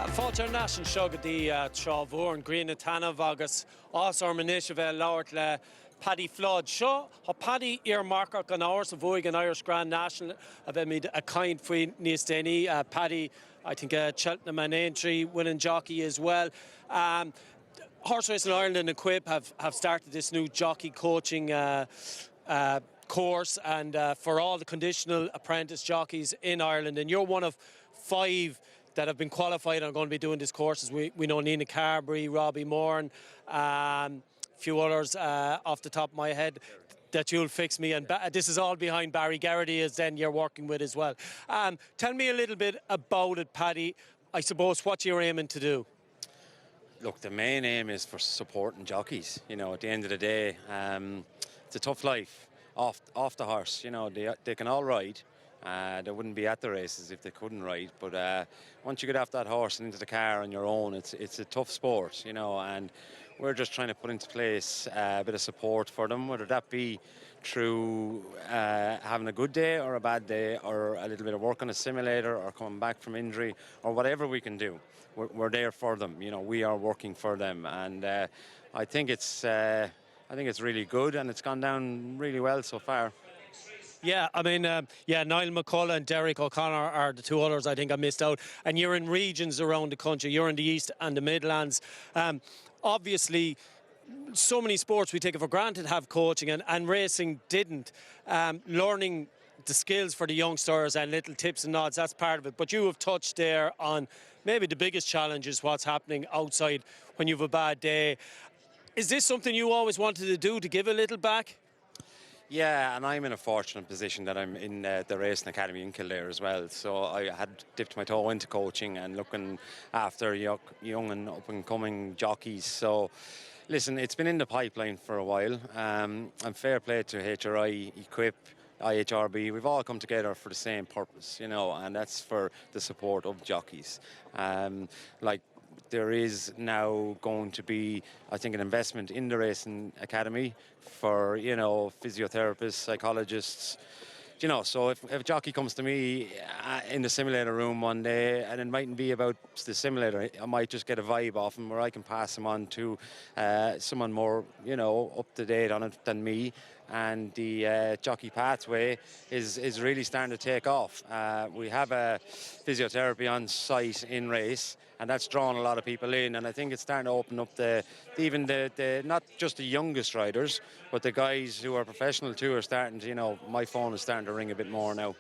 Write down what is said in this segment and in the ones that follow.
Fáilte national seogadh dí Trávór an Gríne Tanmh agus ás ar manis bheith labhairt le Paddy Flood. Seo, ha Paddy markach an áras a bhuaig an Irish Grand National a bheith mid a kind faoin níos déine. Paddy, I think Cheltenham and Aintree winning Jockey as well. Horse racing Ireland and Equuip have started this new jockey coaching course, and for all the conditional apprentice jockeys in Ireland, and you're one of 5 that have been qualified and are going to be doing this course. We know Nina Carberry, Robbie Moore, a few others off the top of my head that you'll fix me, and this is all behind Barry Garrity, as then you're working with as well. Tell me a little bit about it, Paddy. I suppose what you're aiming to do. Look, the main aim is for supporting jockeys. You know, at the end of the day, it's a tough life off the horse. You know, they can all ride. They wouldn't be at the races if they couldn't ride. But once you get off that horse and into the car on your own, it's a tough sport, you know. And we're just trying to put into place a bit of support for them, whether that be through having a good day or a bad day, or a little bit of work on a simulator, or coming back from injury, or whatever we can do. We're there for them. You know, we are working for them, and I think it's really good, and it's gone down really well so far. Yeah, I mean, Niall McCullough and Derek O'Connor are the 2 others I think I missed out. And you're in regions around the country. You're in the East and the Midlands. Obviously, so many sports we take it for granted have coaching, and racing didn't. Learning the skills for the youngsters and little tips and nods, that's part of it. But you have touched there on maybe the biggest challenge is what's happening outside when you have a bad day. Is this something you always wanted to do, to give a little back? Yeah, and I'm in a fortunate position that I'm in the racing academy in Kildare as well. So I had dipped my toe into coaching and looking after young and up-and-coming jockeys. So, listen, it's been in the pipeline for a while. And fair play to HRI, Equuip, IHRB. We've all come together for the same purpose, you know, and that's for the support of jockeys. There is now going to be, I think, an investment in the racing academy for, you know, physiotherapists, psychologists. You know, so if a jockey comes to me in the simulator room one day, and it mightn't be about the simulator, I might just get a vibe off him, where I can pass him on to someone more, you know, up to date on it than me. And the jockey pathway is really starting to take off. We have a physiotherapy on site in race, and that's drawn a lot of people in. And I think it's starting to open up even the not just the youngest riders, but the guys who are professional too are starting to, you know, my phone is starting to ring a bit more now.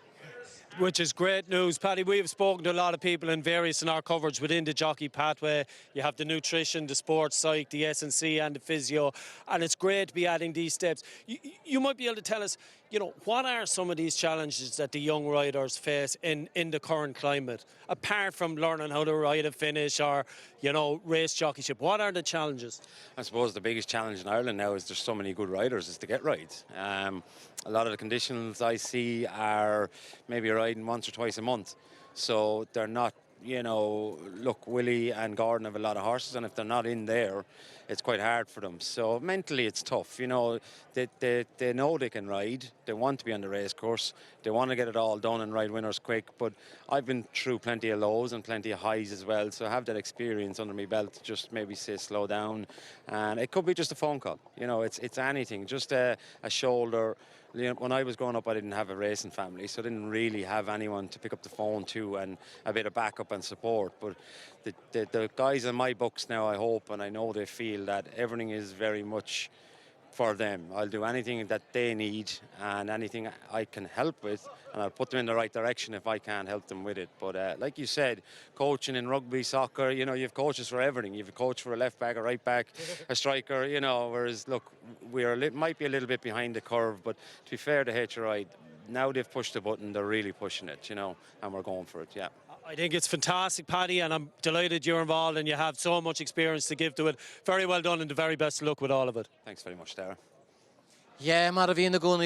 Which is great news, Paddy. We have spoken to a lot of people in our coverage within the jockey pathway. You have the nutrition, the sports psych, the S&C and the physio, and it's great to be adding these steps. You might be able to tell us, you know, what are some of these challenges that the young riders face in the current climate, apart from learning how to ride a finish or, you know, race jockeyship? What are the challenges? I suppose the biggest challenge in Ireland now is there's so many good riders is to get rides. A lot of the conditions I see are maybe riding once or twice a month. So they're not, you know, look, Willie and Gordon have a lot of horses, and if they're not in there, it's quite hard for them. So mentally it's tough, you know. They know they can ride, they want to be on the race course, they want to get it all done and ride winners quick, but I've been through plenty of lows and plenty of highs as well, so I have that experience under my belt to just maybe say slow down. And it could be just a phone call, you know, it's anything, just a shoulder. You know, when I was growing up, I didn't have a racing family, so I didn't really have anyone to pick up the phone to and a bit of backup and support. But the guys in my books now, I hope and I know they feel that everything is very much for them. I'll do anything that they need and anything I can help with, and I'll put them in the right direction if I can't help them with it. But like you said, coaching in rugby, soccer, you know, you have coaches for everything. You have a coach for a left back, a right back, a striker, you know, whereas, look, might be a little bit behind the curve, but to be fair to HRI, now they've pushed the button, they're really pushing it, you know, and we're going for it, yeah. I think it's fantastic, Paddy, and I'm delighted you're involved and you have so much experience to give to it. Very well done, and the very best of luck with all of it. Thanks very much, Dara. Yeah, Maravín